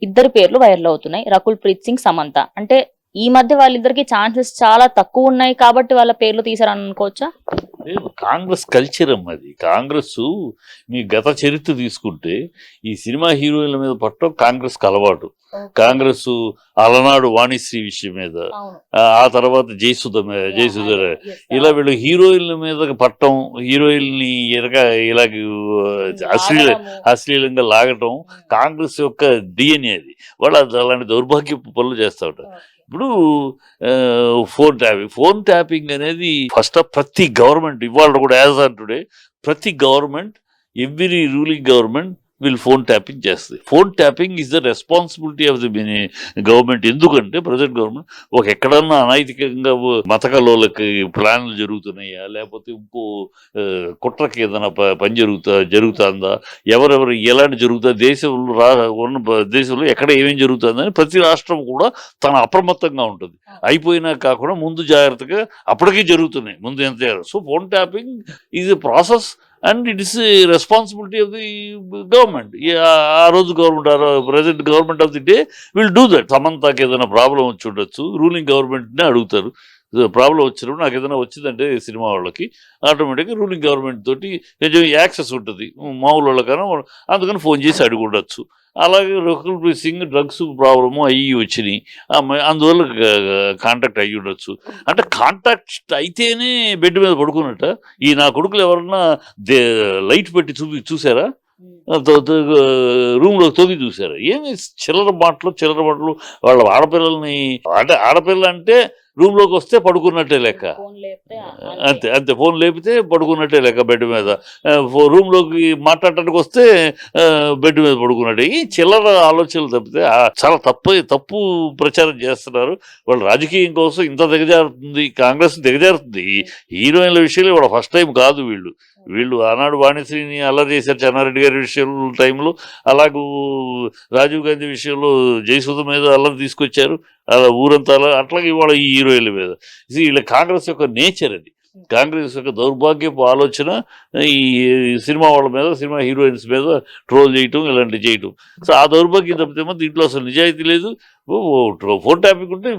ఇద్దరు పేర్లు వైరల్ అవుతున్నాయి, రకుల్ ప్రీత్ సింగ్, సమంత. అంటే ఈ మధ్య వాళ్ళిద్దరికి ఛాన్సెస్ చాలా తక్కువ ఉన్నాయి కాబట్టి వాళ్ళ పేర్లు తీసారని అనుకోవచ్చా? కాంగ్రెస్ కల్చర్ అమ్మది. కాంగ్రెస్ మీ గత చరిత్ర తీసుకుంటే ఈ సినిమా హీరోయిన్ల మీద పట్టడం కాంగ్రెస్ అలవాటు. కాంగ్రెస్ అలనాడు వాణిశ్రీ విషయం మీద, ఆ తర్వాత జయసుధ ఇలా వీళ్ళు హీరోయిన్ల మీద పట్టడం, హీరోయిన్ని ఇలా అశ్లీలంగా లాగటం కాంగ్రెస్ యొక్క డిఎన్ఏ. అది వాళ్ళు అలాంటి దౌర్భాగ్యపు పనులు చేస్తూ ఉంటారు. ఇప్పుడు ఫోన్ ట్యాపింగ్ అనేది ఫస్ట్ ఆఫ్ ప్రతి గవర్నమెంట్ ఇవాళ కూడా యాజ్ ఆన్ టుడే ప్రతి గవర్నమెంట్, ఎవ్రీ రూలింగ్ గవర్నమెంట్ వీళ్ళు ఫోన్ ట్యాపింగ్ చేస్తుంది. Phone tapping is the responsibility of the government. ఎందుకంటే ప్రజెంట్ గవర్నమెంట్ ఎక్కడన్నా అనైతికంగా మత కల్లోలకి ప్లాన్లు జరుగుతున్నాయా, లేకపోతే ఇంకో కుట్రకి ఏదైనా పని జరుగుతుందా, ఎవరెవరు ఎలాంటి జరుగుతా, దేశంలో ఉన్న దేశంలో ఎక్కడ ఏమేమి జరుగుతుందని ప్రతి రాష్ట్రం కూడా తన అప్రమత్తంగా ఉంటుంది. అయిపోయినా కాకుండా ముందు జాగ్రత్తగా అప్పటికీ జరుగుతున్నాయి, ముందు ఎంత జాగ్రత్త. So phone tapping is a process and it is responsibility of the government. ఆ రోజు government, present government of the day will do that. సమంతకి ఏదైనా ప్రాబ్లం వచ్చి ఉండొచ్చు, రూలింగ్ గవర్నమెంట్నే అడుగుతారు. ప్రాబ్లం వచ్చినప్పుడు నాకు ఏదైనా వచ్చిందంటే సినిమా వాళ్ళకి ఆటోమేటిక్గా రూలింగ్ గవర్నమెంట్ తోటి కొంచెం యాక్సెస్ ఉంటుంది మామూలు వాళ్ళకన్నా, అందుకని ఫోన్ చేసి అడిగి ఉండొచ్చు. అలాగే రకుల్ ప్రీత్ సింగ్ డ్రగ్స్ ప్రాబ్లము అయ్యి వచ్చినాయి, అందువల్ల కాంటాక్ట్ అయ్యి ఉండొచ్చు. అంటే కాంటాక్ట్ అయితేనే బెడ్ మీద పడుకున్నట్ట. ఈ నా కొడుకులు ఎవరన్నా లైట్ పెట్టి చూసారా, రూమ్ లో తొగి చూసారా? ఏమి చిల్లర మాటలు వాళ్ళ ఆడపిల్లల్ని, అంటే ఆడపిల్ల అంటే రూమ్ లోకి వస్తే పడుకున్నట్టే లెక్క, అంతే ఫోన్ లేపితే పడుకున్నట్టే లెక్క బెడ్ మీద. రూమ్ లోకి మాట్లాడటానికి వస్తే బెడ్ మీద పడుకున్నట్టే. ఈ చిల్లర ఆలోచనలు తప్పితే చాలా తప్పు ప్రచారం చేస్తున్నారు. వాళ్ళు రాజకీయం కోసం ఇంత దిగజారుతుంది, కాంగ్రెస్ దిగజారుతుంది. హీరోయిన్ల విషయంలో వాళ్ళ ఫస్ట్ టైం కాదు. వీళ్ళు ఆనాడు వాణిశ్రీని అల్లరి చేశారు చెన్నారెడ్డి గారి విషయం టైంలో, అలాగూ రాజీవ్ గాంధీ విషయంలో జయసుధ మీద అల్లరి తీసుకొచ్చారు, అలా ఊరంతా అట్లాగే ఇవాళ ఈ హీరోయిన్ల మీద. వీళ్ళ కాంగ్రెస్ యొక్క నేచర్ అది, కాంగ్రెస్ యొక్క దౌర్భాగ్యపు ఆలోచన ఈ సినిమా వాళ్ళ మీద, సినిమా హీరోయిన్స్ మీద ట్రోల్ చేయటం, ఇలాంటివి చేయటం. సో ఆ దౌర్భాగ్యం తప్పితే దీంట్లో అసలు నిజాయితీ లేదు. ఫోన్ ట్యాపింగ్ ఉంటే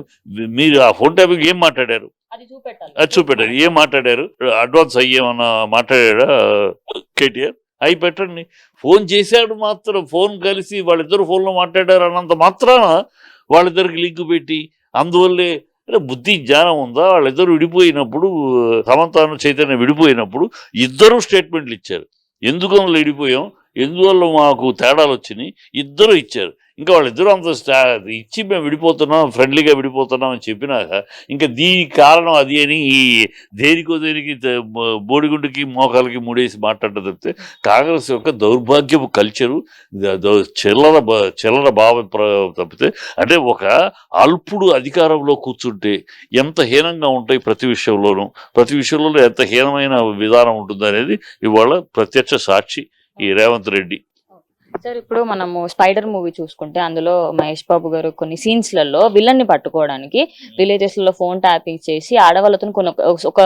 మీరు ఆ ఫోన్ ట్యాపింగ్ ఏం మాట్లాడారు అది చూపెట్టారు, ఏం మాట్లాడారు, అడ్వాన్స్ అయ్యేమన్నా మాట్లాడా కేటీఆర్ అవి పెట్టండి. ఫోన్ చేశాడు మాత్రం, ఫోన్ కలిసి వాళ్ళిద్దరు ఫోన్లో మాట్లాడారు అన్నంత మాత్రాన వాళ్ళిద్దరికి లింక్ పెట్టి, అందువల్లే బుద్ధి జ్ఞానం ఉందా? వాళ్ళిద్దరు విడిపోయినప్పుడు, సమంతను చైతన్య విడిపోయినప్పుడు ఇద్దరు స్టేట్మెంట్లు ఇచ్చారు. ఎందుకని విడిపోయాం, ఎందువల్ల మాకు తేడాలు వచ్చినాయి, ఇద్దరు ఇచ్చారు. ఇంకా వాళ్ళిద్దరూ అంత ఇచ్చి మేము విడిపోతున్నాం, ఫ్రెండ్లీగా విడిపోతున్నాం అని చెప్పినాక ఇంకా దీనికి కారణం అది అని దేనికి బోడిగుండుకి మోకాలకి ముడేసి మాట్లాడటం తప్పితే కాంగ్రెస్ యొక్క దౌర్భాగ్యపు కల్చరు, చిల్లర భావం తప్పితే, అంటే ఒక అల్పుడు అధికారంలో కూర్చుంటే ఎంత హీనంగా ఉంటాయి ప్రతి విషయంలోనూ ఎంత హీనమైన విధానం ఉంటుంది అనేది ఇవాళ ప్రత్యక్ష సాక్షి ఈ రేవంత్ రెడ్డి. సార్, ఇప్పుడు మనము స్పైడర్ మూవీ చూసుకుంటే అందులో మహేష్ బాబు గారు కొన్ని సీన్స్లలో విలన్ ని పట్టుకోవడానికి విలేజెస్ లో ఫోన్ ట్యాపింగ్ చేసి ఆడవాళ్ళతో ఒక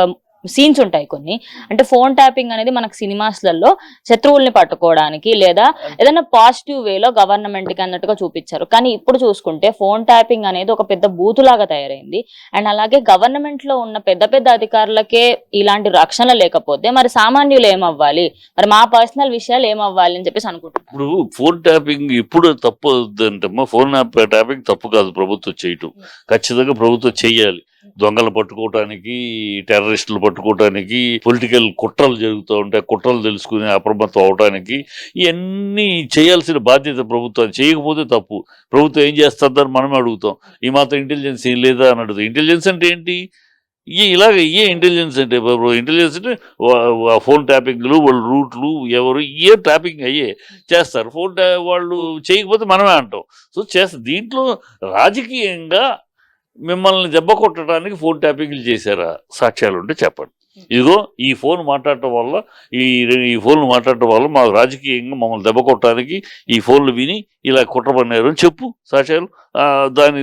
సీన్స్ ఉంటాయి కొన్ని. అంటే ఫోన్ ట్యాపింగ్ అనేది మనకు సినిమాస్లలో శత్రువుల్ని పట్టుకోవడానికి లేదా ఏదైనా పాజిటివ్ వేలో గవర్నమెంట్ కి అన్నట్టుగా చూపించారు. కానీ ఇప్పుడు చూసుకుంటే ఫోన్ ట్యాపింగ్ అనేది ఒక పెద్ద బూతులాగా తయారైంది. అండ్ అలాగే గవర్నమెంట్ లో ఉన్న పెద్ద అధికారులకే ఇలాంటి రక్షణ లేకపోతే మరి సామాన్యులు ఏమవ్వాలి, మరి మా పర్సనల్ విషయాలు ఏమవ్వాలి అని చెప్పేసి అనుకుంటున్నాను. ఇప్పుడు ఫోన్ ట్యాపింగ్ ఇప్పుడు తప్పు అంటమ్మా, ఫోన్ ట్యాపింగ్ తప్పు కాదు ప్రభుత్వం చేయటం, ఖచ్చితంగా ప్రభుత్వం చెయ్యాలి. దొంగలు పట్టుకోవటానికి, టెర్రరిస్టులు పట్టుకోవటానికి, పొలిటికల్ కుట్రలు జరుగుతూ ఉంటాయి, కుట్రలు తెలుసుకుని అప్రమత్తం అవడానికి ఇవన్నీ చేయాల్సిన బాధ్యత ప్రభుత్వం. చేయకపోతే తప్పు. ప్రభుత్వం ఏం చేస్తుందని మనమే అడుగుతాం. ఈ మాత్రం ఇంటెలిజెన్స్ ఏం లేదా అని అడుగుతాం. ఇంటెలిజెన్స్ అంటే ఏంటి? ఇంటెలిజెన్స్ అంటే ఇంటెలిజెన్స్ అంటే ఫోన్ ట్యాపింగ్లు, వాళ్ళ రూట్లు ఎవరు ట్యాపింగ్ అయ్యే చేస్తారు. వాళ్ళు చేయకపోతే మనమే అంటాం. సో చేస్తారు. దీంట్లో రాజకీయంగా మిమ్మల్ని దెబ్బ కొట్టడానికి ఫోన్ ట్యాపింగ్లు చేశారా? సాక్ష్యాలు ఉంటే చెప్పండి. ఇదిగో ఈ ఫోన్ మాట్లాడటం వల్ల ఈ ఫోన్లు మాట్లాడటం వల్ల మా రాజకీయంగా మమ్మల్ని దెబ్బ కొట్టడానికి ఈ ఫోన్లు విని ఇలా కుట్ర పన్నారు అని చెప్పు సాక్ష్యాలు.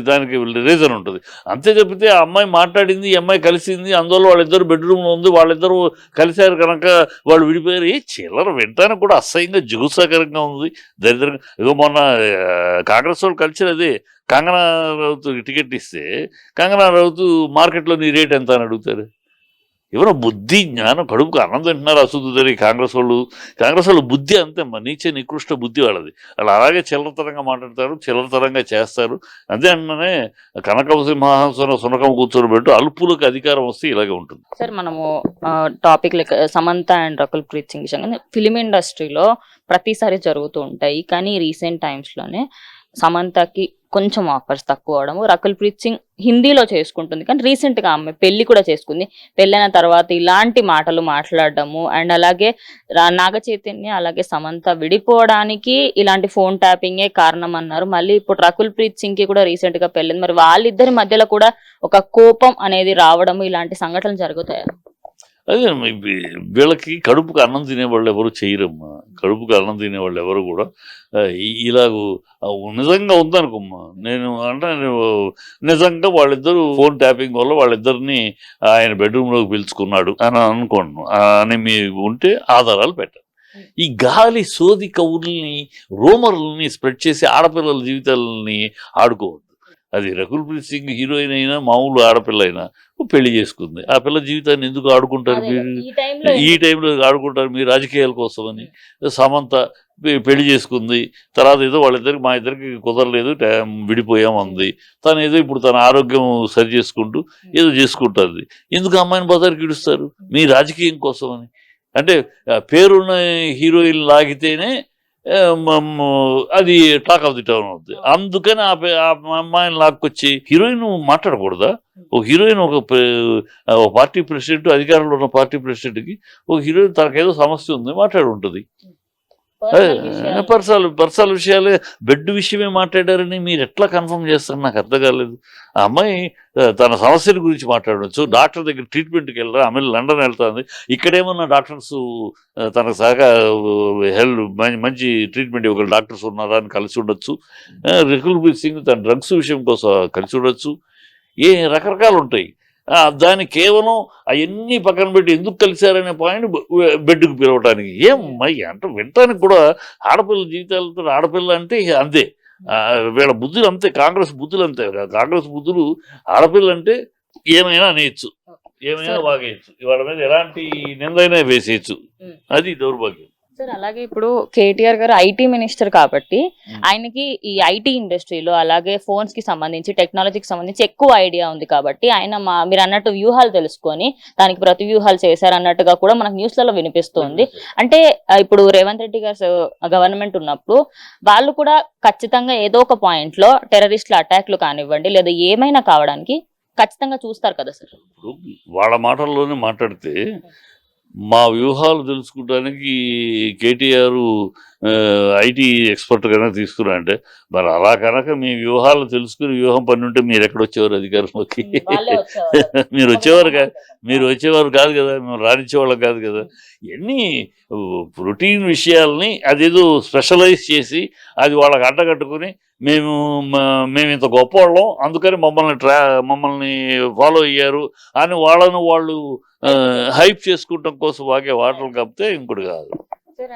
దానికి రీజన్ ఉంటుంది. అంతే తప్పితే ఆ అమ్మాయి మాట్లాడింది, ఈ అమ్మాయి కలిసింది, అందువల్ల వాళ్ళిద్దరు బెడ్రూమ్లో ఉంది, వాళ్ళిద్దరూ కలిశారు కనుక వాళ్ళు విడిపోయారు. చిల్లర వినటానికి కూడా అసహ్యంగా జుగుసాకరంగా ఉంది, దరిద్రంగా. ఇదిగో మొన్న కాంగ్రెస్ వాళ్ళు కలిసి అదే కంగనా రౌత్ టికెట్ ఇస్తే కంగనా రౌత్ మార్కెట్లో నీ రేట్ ఎంత అని అడుగుతారు. ఎవరో బుద్ధి జ్ఞానం కడుపుకు అన్నం తింటున్నారు అశుద్ధులని కాంగ్రెస్ వాళ్ళు బుద్ధి అంతే నీచే నికృష్ట బుద్ధి వాళ్ళది. వాళ్ళు అలాగే చిల్లరతరంగా మాట్లాడతారు, చిల్లరతరంగా చేస్తారు. అదే అన్ననే కనకం సింహాసనం సునకం కూర్చోబెట్టు అల్పులకు అధికారం వస్తే ఇలాగే ఉంటుంది. సార్ మనము topic like Samantha and Rakul Preet Singh విషయంగా ఫిలిం ఇండస్ట్రీలో ప్రతిసారి జరుగుతూ ఉంటాయి. కానీ రీసెంట్ టైమ్స్లోనే సమంతకి కొంచెం ఆఫర్స్ తక్కువ అవడము, రకుల్ ప్రీత్ సింగ్ హిందీలో చేసుకుంటుంది కానీ రీసెంట్గా ఆమె పెళ్లి కూడా చేసుకుంది. పెళ్ళైన తర్వాత ఇలాంటి మాటలు మాట్లాడడము అండ్ అలాగే నాగ చైతన్య అలాగే సమంత విడిపోవడానికి ఇలాంటి ఫోన్ ట్యాపింగే కారణం అన్నారు. మళ్ళీ ఇప్పుడు రకుల్ ప్రీత్ సింగ్ కి కూడా రీసెంట్ గా పెళ్ళింది. మరి వాళ్ళిద్దరి మధ్యలో కూడా ఒక కోపం అనేది రావడము ఇలాంటి సంఘటనలు జరుగుతాయి. అదే వీళ్ళకి కడుపుకు అన్నం తినేవాళ్ళు ఎవరు చేయరమ్మా. కడుపుకు అన్నం తినేవాళ్ళు ఎవరు కూడా ఇలాగూ నిజంగా ఉందనుకోమ్మా. నేను నిజంగా వాళ్ళిద్దరూ ఫోన్ ట్యాపింగ్ వల్ల వాళ్ళిద్దరిని ఆయన బెడ్రూమ్లోకి పిలుచుకున్నాడు అని అనుకోండి అని మీరు ఉంటే ఆధారాలు పెట్టండి. ఈ గాలి సోది కవుల్ని రూమర్లని స్ప్రెడ్ చేసి ఆడపిల్లల జీవితాలని ఆడుకోవద్దు. అది రకుల్ ప్రీత్ సింగ్ హీరోయిన్ అయినా మామూలు ఆడపిల్ల అయినా పెళ్లి చేసుకుంది. ఆ పిల్ల జీవితాన్ని ఎందుకు ఆడుకుంటారు మీరు? ఈ టైంలో ఆడుకుంటారు మీరు రాజకీయాల కోసం అని. సమంత పెళ్లి చేసుకుంది, తర్వాత ఏదో వాళ్ళిద్దరికి మా ఇద్దరికి కుదరలేదు విడిపోయాం అంది. తను ఏదో ఇప్పుడు తన ఆరోగ్యం సరి చేసుకుంటూ ఏదో చేసుకుంటుంది. ఎందుకు అమ్మాయిని బజార్కి ఇడుస్తారు? మీ రాజకీయం కోసం అని. అంటే పేరున్న హీరోయిన్ లాగితేనే అది టాక్ ఆఫ్ ది టౌన్ అవుతుంది. అందుకని ఆ అమ్మాయిని లాక్కొచ్చి హీరోయిన్ మాట్లాడకూడదా? ఒక హీరోయిన్ ఒక పార్టీ ప్రెసిడెంట్, అధికారంలో ఉన్న పార్టీ ప్రెసిడెంట్కి ఒక హీరోయిన్ తనకేదో సమస్య ఉంది మాట్లాడి ఉంటుంది. పర్సనల్ విషయాలే బెడ్ విషయమే మాట్లాడారని మీరు ఎట్లా కన్ఫర్మ్ చేస్తారు? నాకు అర్థం కాలేదు. ఆ అమ్మాయి తన సమస్యల గురించి మాట్లాడవచ్చు. డాక్టర్ దగ్గర ట్రీట్మెంట్కి వెళ్ళరా, ఆమె లండన్ వెళ్తుంది. ఇక్కడేమన్నా డాక్టర్స్ తనకు సహా మంచి ట్రీట్మెంట్ ఇవ్వగల డాక్టర్స్ ఉన్నారా అని కలిసి ఉండొచ్చు. రకుల్ ప్రీత్ సింగ్ తన డ్రగ్స్ విషయం కోసం కలిసి ఉండొచ్చు. రకరకాలు ఉంటాయి. దాన్ని కేవలం అవన్నీ పక్కన పెట్టి ఎందుకు కలిశారనే పాయింట్ బెడ్కు పిలవటానికి ఏమయ్యి అంటే వినటానికి కూడా ఆడపిల్ల జీవితాలతో ఆడపిల్ల అంటే అంతే. వీళ్ళ బుద్ధులు అంతే, కాంగ్రెస్ బుద్ధులు అంతే. కాంగ్రెస్ బుద్ధులు ఆడపిల్ల అంటే ఏమైనా అనేయచ్చు, ఏమైనా వాగేయచ్చు, వాళ్ళ మీద ఎలాంటి నిందైనా వేసేయచ్చు. అది దౌర్భాగ్యం. సార్ అలాగే ఇప్పుడు కేటీఆర్ గారు ఐటీ మినిస్టర్ కాబట్టి ఆయనకి ఈ ఐటీ ఇండస్ట్రీలో అలాగే ఫోన్స్ కి సంబంధించి టెక్నాలజీకి సంబంధించి ఎక్కువ ఐడియా ఉంది కాబట్టి ఆయన మీరు అన్నట్టు వ్యూహాలు తెలుసుకొని దానికి ప్రతి వ్యూహాలు చేశారు అన్నట్టుగా కూడా మనకు న్యూస్లలో వినిపిస్తుంది. అంటే ఇప్పుడు రేవంత్ రెడ్డి గారు గవర్నమెంట్ ఉన్నప్పుడు వాళ్ళు కూడా ఖచ్చితంగా ఏదో ఒక పాయింట్ లో టెర్రరిస్టుల అటాక్లు కానివ్వండి లేదా ఏమైనా కావడానికి ఖచ్చితంగా చూస్తారు కదా సార్. వాళ్ళ మాటల్లోనే మాట్లాడితే మా వ్యూహాలు తెలుసుకోవడానికి కేటీఆర్ ఐటీ ఎక్స్పర్ట్ కనుక తీసుకురా అంటే మరి అలా కనుక మీ వ్యూహాలు తెలుసుకుని వ్యూహం పని ఉంటే మీరు ఎక్కడ వచ్చేవారు అధికారంలోకి? మీరు వచ్చేవారు కాదు కదా, మేము రాణించేవాళ్ళం కాదు కదా. ఇవన్నీ రొటీన్ విషయాల్ని అదేదో స్పెషలైజ్ చేసి అది వాళ్ళకి అడ్డగట్టుకుని మేము ఇంత గొప్పవాళ్ళం అందుకని మమ్మల్ని ఫాలో అయ్యారు అని వాళ్ళు హైప్ చేసుకోవటం కోసం వాగే వాటలు కప్పితే ఇంకోటి కాదు.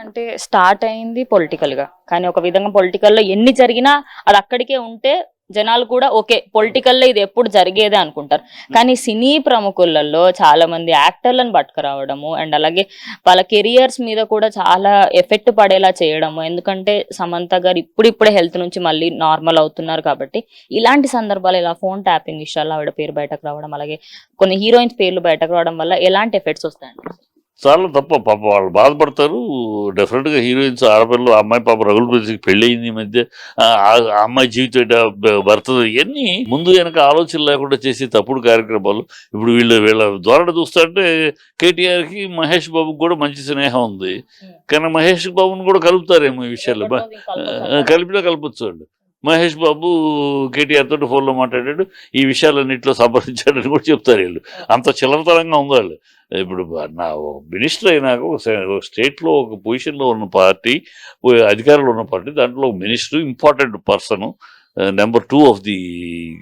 అంటే స్టార్ట్ అయింది పొలిటికల్ గా, కానీ ఒక విధంగా పొలిటికల్ లో ఎన్ని జరిగినా అది అక్కడికే ఉంటే జనాలు కూడా ఓకే పొలిటికల్ లో ఇది ఎప్పుడు జరిగేదే అనుకుంటారు. కానీ సినీ ప్రముఖులలో చాలా మంది యాక్టర్లను పట్టుకురావడము అండ్ అలాగే వాళ్ళ కెరియర్స్ మీద కూడా చాలా ఎఫెక్ట్ పడేలా చేయడము. ఎందుకంటే సమంత గారు ఇప్పుడిప్పుడే హెల్త్ నుంచి మళ్ళీ నార్మల్ అవుతున్నారు కాబట్టి ఇలాంటి సందర్భాలు ఇలా ఫోన్ ట్యాపింగ్ విషయాల్లో ఆవిడ పేరు బయటకు రావడం అలాగే కొన్ని హీరోయిన్స్ పేర్లు బయటకు రావడం వల్ల ఎలాంటి ఎఫెక్ట్స్ వస్తాయండి? చాలా తప్ప పాప వాళ్ళు బాధపడతారు. డెఫినెట్గా హీరోయిన్స్ ఆడపిల్లలు అమ్మాయి పాప రకుల్ ప్రీత్ సింగ్ పెళ్ళి అయింది ఈ మధ్య. ఆ అమ్మాయి జీవితం భర్త ఇవన్నీ ముందు వెనక ఆలోచన లేకుండా చేసే తప్పుడు కార్యక్రమాలు. ఇప్పుడు వీళ్ళ ధోరణి చూస్తుంటే కేటీఆర్కి మహేష్ బాబుకి కూడా మంచి స్నేహం ఉంది, కానీ మహేష్ బాబుని కూడా కలుపుతారేమో ఈ విషయాల్లో. కలిపినా కలపచ్చు అండి. మహేష్ బాబు కేటీఆర్ తోటి ఫోన్లో మాట్లాడాడు, ఈ విషయాలన్నింటిలో సంప్రదించాడని కూడా చెప్తారు వీళ్ళు. అంత చిల్లరతరంగా ఉంది వాళ్ళు. ఇప్పుడు నా మినిస్టర్ అయినాక ఒక స్టేట్లో ఒక పొజిషన్లో ఉన్న పార్టీ, అధికారంలో ఉన్న పార్టీ, దాంట్లో minister important person, number 2 of the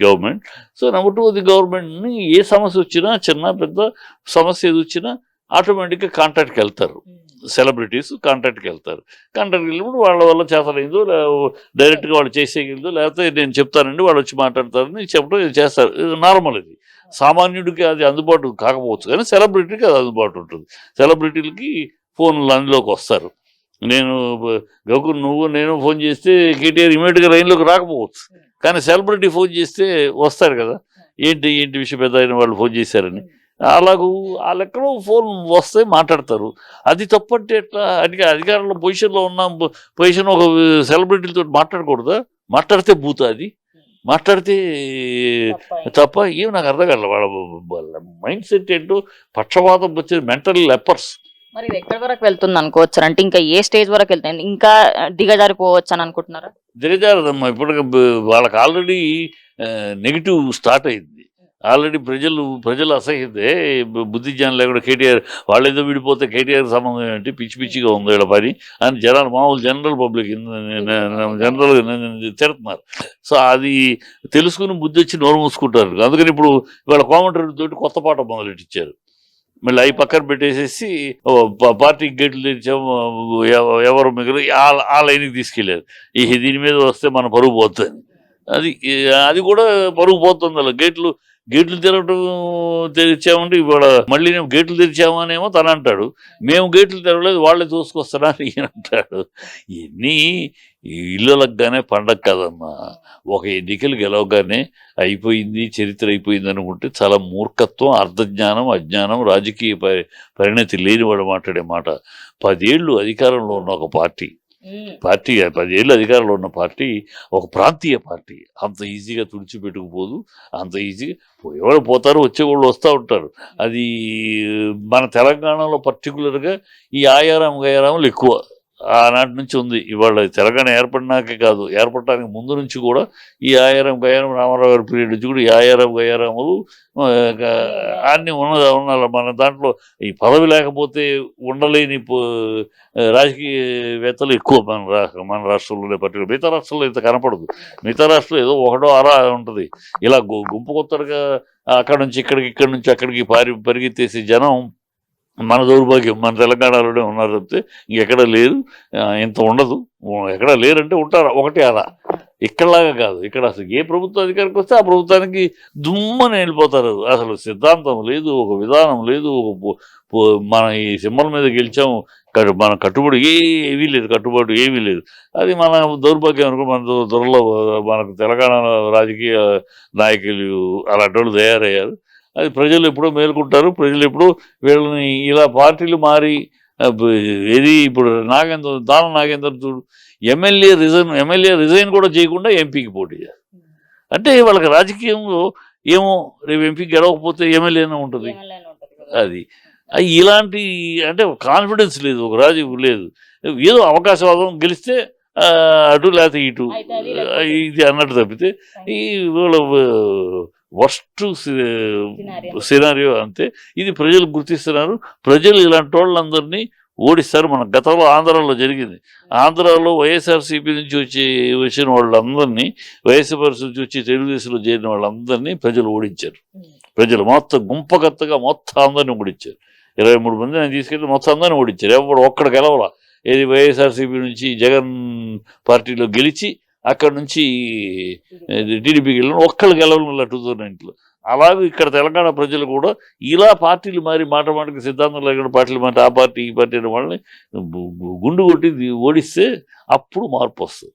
government. So number 2 of the గవర్నమెంట్ని ఏ సమస్య వచ్చినా, చిన్న పెద్ద సమస్య ఏది వచ్చినా ఆటోమేటిక్గా కాంటాక్ట్కి వెళ్తారు. సెలబ్రిటీస్ కాంటాక్ట్కి వెళ్తారు. కాంటాక్ట్కి వెళ్ళినప్పుడు వాళ్ళ వల్ల చేతనైందో, డైరెక్ట్గా వాళ్ళు చేసేయగలదో, లేకపోతే నేను చెప్తానండి వాళ్ళు వచ్చి మాట్లాడతారని చెప్పడం ఇది చేస్తారు. ఇది నార్మల్. ఇది సామాన్యుడికి అది అందుబాటు కాకపోవచ్చు, కానీ సెలబ్రిటీకి అది అందుబాటు ఉంటుంది. సెలబ్రిటీలకి ఫోన్లు అందులోకి వస్తారు. నేను గౌకు నువ్వు నేను ఫోన్ చేస్తే కేటీఆర్ ఇమీడియట్గా లైన్లోకి రాకపోవచ్చు, కానీ సెలబ్రిటీ ఫోన్ చేస్తే వస్తారు కదా, ఏంటి ఏంటి విషయం పెద్ద అయిన వాళ్ళు ఫోన్ చేశారని. అలాగూ ఆ లెక్కలో ఫోన్ వస్తే మాట్లాడతారు. అది తప్పంటే ఎట్లా? అధికారంలో పొజిషన్లో ఉన్న పొజిషన్ ఒక సెలబ్రిటీలతో మాట్లాడకూడదా? మాట్లాడితే భూత, అది మాట్లాడితే తప్ప. ఏమి నాకు అర్థం కాదు. వాళ్ళ మైండ్ సెట్ ఏంటో పక్షవాతం వచ్చేది, మెంటల్ లెపర్స్. మరి ఇది ఎక్కడి వరకు వెళ్తుంది అనుకోవచ్చు? అంటే ఇంకా ఏ స్టేజ్ వరకు వెళ్తుంది? ఇంకా దిగజారిపోవచ్చు అని అనుకుంటున్నారా? దిగజారదమ్మా. ఇప్పుడు వాళ్ళకి ఆల్రెడీ నెగిటివ్ స్టార్ట్ అయింది. ఆల్రెడీ ప్రజలు అసహ్యతే, బుద్ధి జ్ఞానం లేకుండా కేటీఆర్ వాళ్ళు ఏదో విడిపోతే కేటీఆర్ సంబంధం ఏంటి, పిచ్చి పిచ్చిగా ఉంది వీళ్ళ పని అని జనాలు, మామూలు జనరల్ పబ్లిక్ జనరల్గా తిడుతున్నారు. సో అది తెలుసుకుని బుద్ధి వచ్చి నోరు మూసుకుంటారు. అందుకని ఇప్పుడు వాళ్ళ కామెంటరీ తోటి కొత్త పాట మొదలెట్టించారు. మళ్ళీ అవి పక్కన పెట్టేసేసి పార్టీకి గేట్లు తెరిచాము, ఎవరు మిగిలి ఆ లైన్కి తీసుకెళ్ళారు. దీని మీద వస్తే మన పరుగు పోతుంది. అది కూడా పరుగు పోతుంది. అలా గేట్లు తెరిచామంటే ఇవాళ మళ్ళీ నేను గేట్లు తెరిచామనేమో తను అంటాడు, మేము గేట్లు తెరవలేదు వాళ్ళే చూసుకొస్తారని ఈయన అంటాడు. ఇవన్నీ ఇళ్ళలగ్గానే పండగ కదమ్మా. ఒక ఎన్నికలు గెలవగానే అయిపోయింది, చరిత్ర అయిపోయింది అనుకుంటే చాలా మూర్ఖత్వం, అర్ధజ్ఞానం, అజ్ఞానం, రాజకీయ పరిణతి లేనివాడు మాట్లాడే మాట. 10 ఏళ్ళు అధికారంలో ఉన్న ఒక పార్టీ 10 ఏళ్ళు అధికారంలో ఉన్న పార్టీ ఒక ప్రాంతీయ పార్టీ అంత ఈజీగా తుడిచిపెట్టుకుపోదు. అంత ఈజీగా ఎవరు పోతారు, వచ్చేవాళ్ళు వస్తూ ఉంటారు. అది మన తెలంగాణలో పర్టికులర్గా ఈ గయారాములు ఎక్కువ ఆనాటి నుంచి ఉంది. ఇవాళ తెలంగాణ ఏర్పడినాకే కాదు, ఏర్పడటానికి ముందు నుంచి కూడా ఈ గయారం రామారావు గారి పీరియడ్ నుంచి కూడా ఈ గయారాములు అన్నీ ఉన్నారు. మన దాంట్లో ఈ పదవి లేకపోతే ఉండలేని రాజకీయవేత్తలు ఎక్కువ మన రాష్ట్రంలోనే. పర్టికులర్ మిగతా రాష్ట్రంలో ఇంత కనపడదు. మిగతా రాష్ట్రంలో ఏదో ఒకటో అరా ఉంటుంది. ఇలా గుంపు కొత్తగా అక్కడ నుంచి ఇక్కడి నుంచి అక్కడికి పరిగెత్తేసి జనం మన దౌర్భాగ్యం. మన తెలంగాణలోనే ఉన్నారు తప్పితే ఇంకెక్కడ లేరు. ఇంత ఉండదు. ఎక్కడ లేరంటే ఉంటారు ఒకటి అలా. ఇక్కడలాగా కాదు. ఇక్కడ అసలు ఏ ప్రభుత్వం అధికారికి వస్తే ఆ ప్రభుత్వానికి దుమ్మని వెళ్ళిపోతారు. అసలు సిద్ధాంతం లేదు, ఒక విధానం లేదు. మన ఈ సింబల్ మీద గెలిచాము, మన కట్టుబడి ఏమీ లేదు. అది మన దౌర్భాగ్యం అనుకో. మన త్వరలో మనకు తెలంగాణ రాజకీయ నాయకులు అలాంటి వాళ్ళు తయారయ్యారు. అది ప్రజలు ఎప్పుడో మేలుకుంటారు. ప్రజలు ఎప్పుడో వీళ్ళని ఇలా పార్టీలు మారి ఏది ఇప్పుడు దానం నాగేందర్ చూడు, ఎమ్మెల్యే రిజైన్ కూడా చేయకుండా ఎంపీకి పోటీ చేస్తారు. అంటే వాళ్ళకి రాజకీయంలో ఏమో రేపు ఎంపీకి గెలవకపోతే ఎమ్మెల్యేనే ఉంటుంది. అది ఇలాంటి అంటే కాన్ఫిడెన్స్ లేదు, ఒక రాజకీయం లేదు. ఏదో అవకాశవాదం, గెలిస్తే అటు లేకపోతే ఇటు, ఇది అన్నట్టు తప్పితే ఈ వర్స్ట్ సినారియో అంతే. ఇది ప్రజలు గుర్తిస్తున్నారు. ప్రజలు ఇలాంటి వాళ్ళందరినీ ఓడిస్తారు. మన గతంలో ఆంధ్రాలో జరిగింది. ఆంధ్రాలో వైఎస్ఆర్సీపీ నుంచి వచ్చిన వాళ్ళందరినీ, వైఎస్ఆర్సీ నుంచి వచ్చి తెలుగుదేశంలో చేరిన వాళ్ళందరినీ ప్రజలు ఓడించారు. ప్రజలు మొత్తం గుంపకత్తగా మొత్తం అందరినీ ఓడించారు. 23 మంది నేను తీసుకెళ్ళి మొత్తం అందరినీ ఓడించారు. ఎవరు ఒక్కడ గెలవాల. ఏది వైఎస్ఆర్సీపీ నుంచి జగన్ పార్టీలో గెలిచి అక్కడ నుంచి టీడీపీకి వెళ్ళిన ఒక్కళ్ళు గెలవడం 2009లో. అలాగే ఇక్కడ తెలంగాణ ప్రజలు కూడా ఇలా పార్టీలు మారి మాటకి సిద్ధాంతం లేకుండా పార్టీలు మాట ఆ పార్టీ ఈ పార్టీ అనే వాళ్ళని గుండు కొట్టి ఓడిస్తే అప్పుడు మార్పు వస్తుంది.